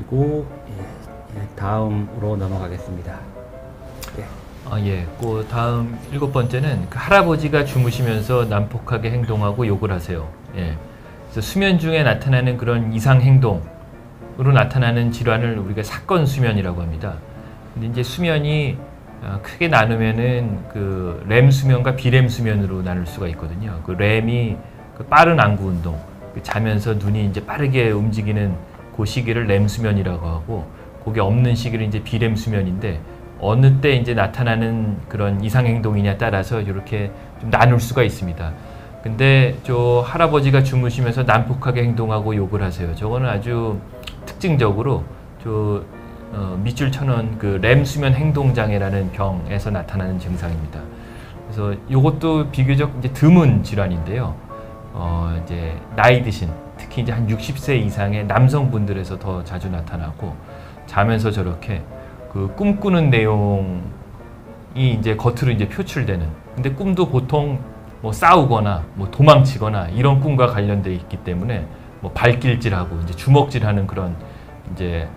드리고 다음으로 넘어가겠습니다. 예. 그 다음 7번째는 그 할아버지가 주무시면서 난폭하게 행동하고 욕을 하세요. 예. 그래서 수면 중에 나타나는 그런 이상 행동으로 나타나는 질환을 우리가 사건 수면이라고 합니다. 근데 이제 수면이 크게 나누면은 그 렘 수면과 비렘 수면으로 나눌 수가 있거든요. 그 렘이 그 빠른 안구 운동, 그 자면서 눈이 이제 빠르게 움직이는 그 시기를 렘 수면이라고 하고, 그게 없는 시기를 이제 비렘 수면인데, 어느 때 이제 나타나는 그런 이상 행동이냐 따라서 이렇게 좀 나눌 수가 있습니다. 근데 저 할아버지가 주무시면서 난폭하게 행동하고 욕을 하세요. 저거는 아주 특징적으로 저 밑줄 쳐놓은 그 렘 수면 행동 장애라는 병에서 나타나는 증상입니다. 그래서 이것도 비교적 이제 드문 질환인데요. 이제 나이 드신, 특히 이제 한 60세 이상의 남성분들에서 더 자주 나타나고, 자면서 저렇게 그 꿈꾸는 내용이 이제 겉으로 이제 표출되는, 근데 꿈도 보통 뭐 싸우거나 뭐 도망치거나 이런 꿈과 관련돼 있기 때문에 뭐 발길질하고 이제 주먹질하는 그런 이제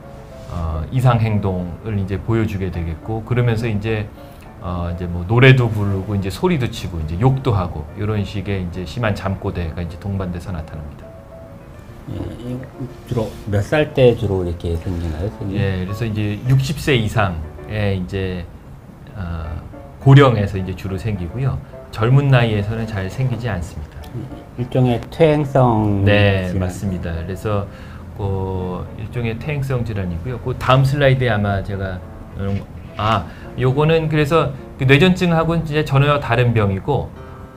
이상 행동을 이제 보여주게 되겠고, 그러면서 이제 뭐 노래도 부르고 이제 소리도 치고 이제 욕도 하고 이런 식의 이제 심한 잠꼬대가 이제 동반돼서 나타납니다. 예, 주로 몇 살 때 주로 이렇게 생기나요? 예, 그래서 이제 60세 이상의 이제 고령에서 이제 주로 생기고요. 젊은 나이에서는 잘 생기지 않습니다. 일종의 퇴행성. 네, 질환. 맞습니다. 그래서 일종의 퇴행성 질환이고요. 그 다음 슬라이드에 아마 제가 요거는 그래서 그 뇌전증하고는 진짜 전혀 다른 병이고,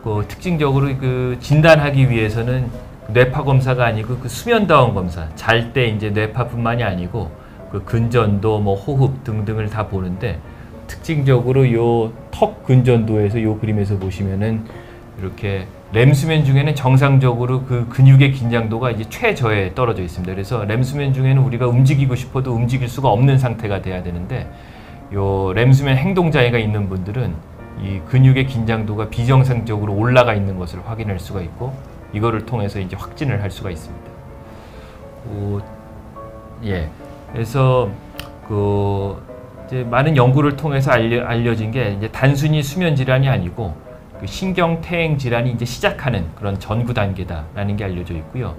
그 특징적으로 그 진단하기 위해서는 뇌파 검사가 아니고 그 수면다운 검사, 잘 때 이제 뇌파뿐만이 아니고 그 근전도, 뭐 호흡 등등을 다 보는데, 특징적으로 요 턱 근전도에서 요 그림에서 보시면은 이렇게 렘 수면 중에는 정상적으로 그 근육의 긴장도가 이제 최저에 떨어져 있습니다. 그래서 렘 수면 중에는 우리가 움직이고 싶어도 움직일 수가 없는 상태가 돼야 되는데, 요 렘 수면 행동 장애가 있는 분들은 이 근육의 긴장도가 비정상적으로 올라가 있는 것을 확인할 수가 있고, 이거를 통해서 이제 확진을 할 수가 있습니다. 예. 그래서 이제 많은 연구를 통해서 알려진 게, 이제 단순히 수면 질환이 아니고 그 신경 퇴행 질환이 이제 시작하는 그런 전구 단계다라는 게 알려져 있고요.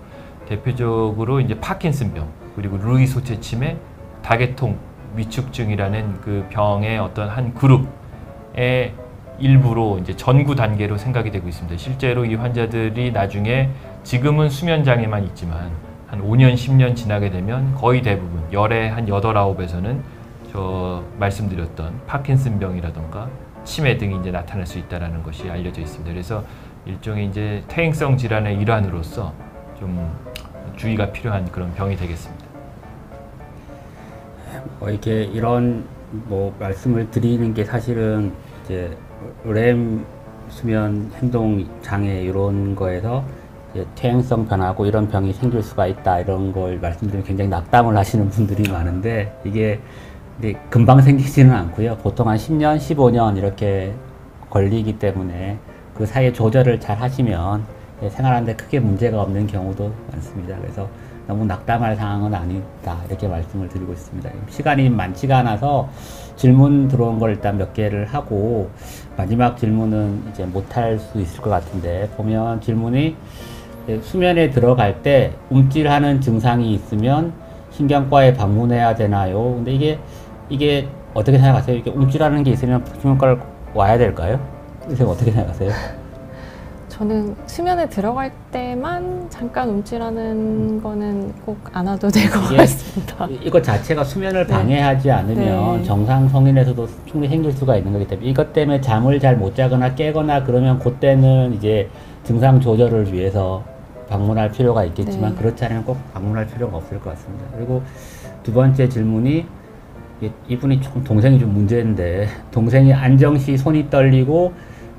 대표적으로 이제 파킨슨병, 그리고 루이 소체 치매, 다계통 위축증이라는 그 병의 어떤 한 그룹의 일부로 이제 전구 단계로 생각이 되고 있습니다. 실제로 이 환자들이 나중에, 지금은 수면 장애만 있지만 한 5년, 10년 지나게 되면 거의 대부분, 열의 한 8, 9에서는 저 말씀드렸던 파킨슨병이라던가 치매 등이 이제 나타날 수 있다는 것이 알려져 있습니다. 그래서 일종의 이제 퇴행성 질환의 일환으로서 좀 주의가 필요한 그런 병이 되겠습니다. 이렇게 이런 뭐 말씀을 드리는 게 사실은 이제 렘 수면 행동 장애 이런 거에서 이제 퇴행성 변화고 이런 병이 생길 수가 있다, 이런 걸 말씀드리면 굉장히 낙담을 하시는 분들이 많은데, 이게 근데 금방 생기지는 않고요. 보통 한 10년, 15년 이렇게 걸리기 때문에 그 사이에 조절을 잘 하시면 생활하는데 크게 문제가 없는 경우도 많습니다. 그래서 너무 낙담할 상황은 아니다, 이렇게 말씀을 드리고 있습니다. 시간이 많지가 않아서 질문 들어온 걸 일단 몇 개를 하고, 마지막 질문은 이제 못할 수 있을 것 같은데, 보면 질문이 수면에 들어갈 때 움찔하는 증상이 있으면 신경과에 방문해야 되나요? 근데 이게 어떻게 생각하세요? 이게 움찔하는 게 있으면 신경과를 와야 될까요? 선생님 어떻게 생각하세요? 저는 수면에 들어갈 때만 잠깐 움찔하는 거는 꼭 안 와도 될 것 같습니다. 이것 자체가 수면을 방해하지 않으면 정상 성인에서도 충분히 생길 수가 있는 거기 때문에, 이것 때문에 잠을 잘 못 자거나 깨거나 그러면 그때는 이제 증상 조절을 위해서 방문할 필요가 있겠지만, 그렇지 않으면 꼭 방문할 필요가 없을 것 같습니다. 그리고 두 번째 질문이, 이분이 조금 동생이 좀 문제인데, 동생이 안정시 손이 떨리고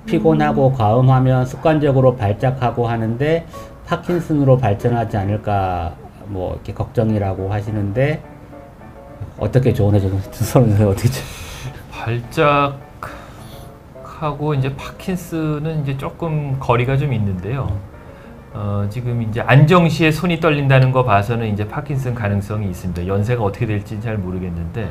피곤하고 과음하면 습관적으로 발작하고 하는데 파킨슨으로 발전하지 않을까 뭐 이렇게 걱정이라고 하시는데, 어떻게 조언해 주세요? 어떻게 발작하고 이제 파킨슨은 이제 조금 거리가 좀 있는데요. 지금 이제 안정시에 손이 떨린다는 거 봐서는 이제 파킨슨 가능성이 있습니다. 연세가 어떻게 될지는 잘 모르겠는데,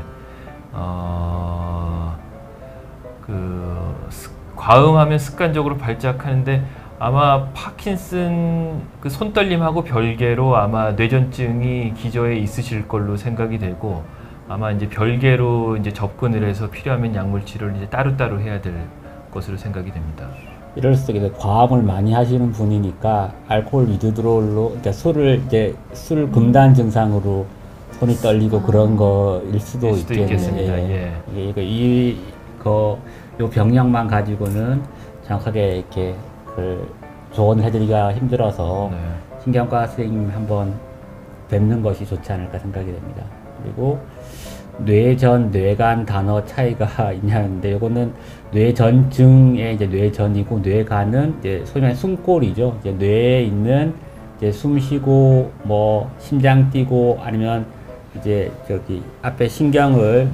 과음하면 습관적으로 발작하는데 아마 파킨슨 그 손떨림하고 별개로 아마 뇌전증이 기저에 있으실 걸로 생각이 되고, 아마 이제 별개로 이제 접근을 해서 필요하면 약물 치료를 이제 따로따로 해야 될 것으로 생각이 됩니다. 이럴 수 있게 과음을 많이 하시는 분이니까 알코올 위드드롤로, 그러니까 술 금단 증상으로 손이 떨리고 그런 거일 수도 있겠습니다. 예. 요 병력만 가지고는 정확하게 이렇게 조언을 해드리기가 힘들어서 네. 신경과 선생님 한번 뵙는 것이 좋지 않을까 생각이 됩니다. 그리고 뇌전, 뇌간 단어 차이가 있냐는데, 요거는 뇌전증의 이제 뇌전이고, 뇌간은 이제 소위 말해 숨골이죠. 이제 뇌에 있는 이제 숨 쉬고 뭐 심장 뛰고 아니면 이제 저기 앞에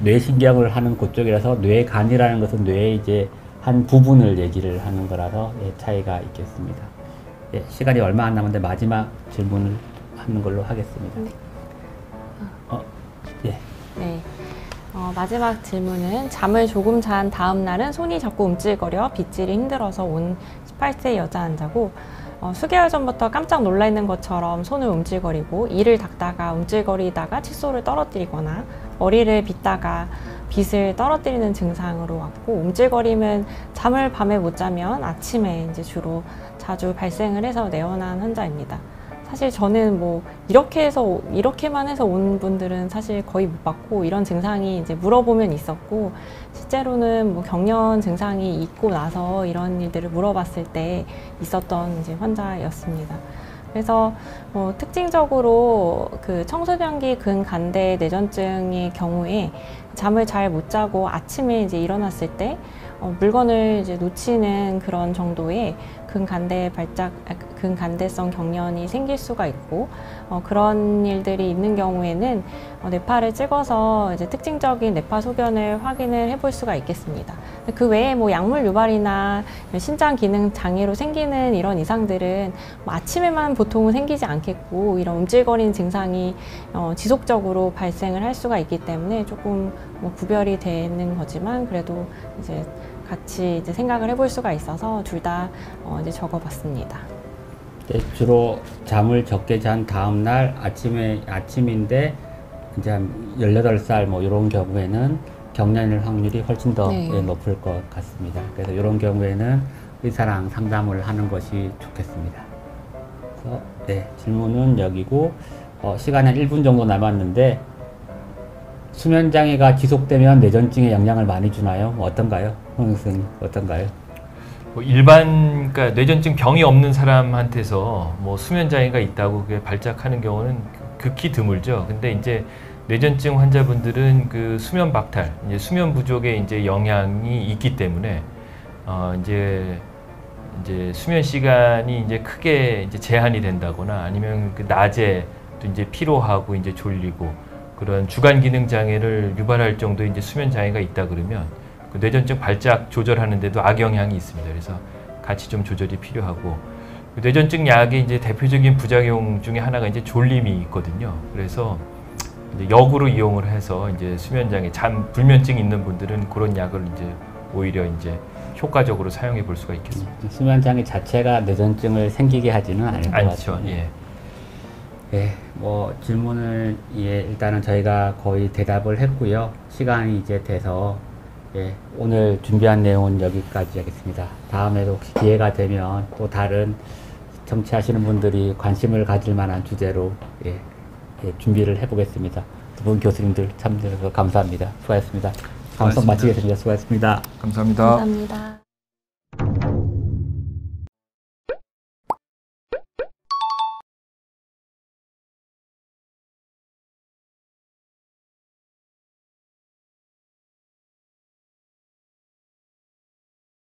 뇌신경을 하는 그쪽이라서, 뇌간이라는 것은 뇌의 이제 한 부분을 얘기를 하는 거라서 차이가 있겠습니다. 시간이 얼마 안 남았는데 마지막 질문을 하는 걸로 하겠습니다. 네. 네. 마지막 질문은 잠을 조금 잔 다음 날은 손이 자꾸 움찔거려 빗질이 힘들어서 온 18세 여자 환자고, 수개월 전부터 깜짝 놀라 있는 것처럼 손을 움찔거리고, 이를 닦다가 움찔거리다가 칫솔을 떨어뜨리거나 머리를 빗다가 빗을 떨어뜨리는 증상으로 왔고, 움찔거림은 잠을 밤에 못 자면 아침에 이제 주로 자주 발생을 해서 내원한 환자입니다. 사실 저는 뭐 이렇게만 해서 온 분들은 사실 거의 못 봤고, 이런 증상이 이제 물어보면 있었고, 실제로는 뭐 경련 증상이 있고 나서 이런 일들을 물어봤을 때 있었던 이제 환자였습니다. 그래서 특징적으로 그 청소년기 근간대 뇌전증의 경우에 잠을 잘 못 자고 아침에 이제 일어났을 때 물건을 이제 놓치는 그런 정도의 근간대성 경련이 생길 수가 있고, 그런 일들이 있는 경우에는 뇌파를 찍어서 이제 특징적인 뇌파 소견을 확인을 해볼 수가 있겠습니다. 그 외에 뭐 약물 유발이나 신장 기능 장애로 생기는 이런 이상들은 뭐 아침에만 보통은 생기지 않겠고, 이런 움찔거리는 증상이 지속적으로 발생을 할 수가 있기 때문에 조금 뭐 구별이 되는 거지만, 그래도 이제 같이 이제 생각을 해볼 수가 있어서 둘 다 이제 적어봤습니다. 네, 주로 잠을 적게 잔 다음 날 아침인데 이제 한 18살 뭐 이런 경우에는 경련일 확률이 훨씬 더 높을 것 같습니다. 그래서 이런 경우에는 의사랑 상담을 하는 것이 좋겠습니다. 그래서 네, 질문은 여기고, 시간이 한 1분 정도 남았는데, 수면장애가 지속되면 뇌전증에 영향을 많이 주나요? 어떤가요? 홍 선생님, 어떤가요? 그러니까 뇌전증 병이 없는 사람한테서 뭐 수면장애가 있다고 그게 발작하는 경우는 극히 드물죠. 근데 이제 뇌전증 환자분들은 그 수면 박탈, 이제 수면 부족의 이제 영향이 있기 때문에 이제 수면 시간이 이제 크게 이제 제한이 된다거나, 아니면 그 낮에 또 이제 피로하고 이제 졸리고 그런 주간 기능 장애를 유발할 정도의 이제 수면 장애가 있다 그러면 그 뇌전증 발작 조절하는데도 악영향이 있습니다. 그래서 같이 좀 조절이 필요하고, 그 뇌전증 약의 이제 대표적인 부작용 중에 하나가 이제 졸림이 있거든요. 그래서 이제 역으로 이용을 해서 이제 수면 장애, 불면증 있는 분들은 그런 약을 이제 오히려 이제 효과적으로 사용해 볼 수가 있겠습니다. 수면 장애 자체가 뇌전증을 생기게 하지는 않을 것 않죠. 같아요. 예. 네, 뭐 질문을 일단은 저희가 거의 대답을 했고요. 시간이 이제 돼서 오늘 준비한 내용은 여기까지 하겠습니다. 다음에도 혹시 기회가 되면 또 다른 청취하시는 분들이 관심을 가질 만한 주제로 준비를 해보겠습니다. 두 분 교수님들 참여해주셔서 감사합니다. 수고하셨습니다. 방송 마치겠습니다. 수고하셨습니다. 감사합니다. 감사합니다.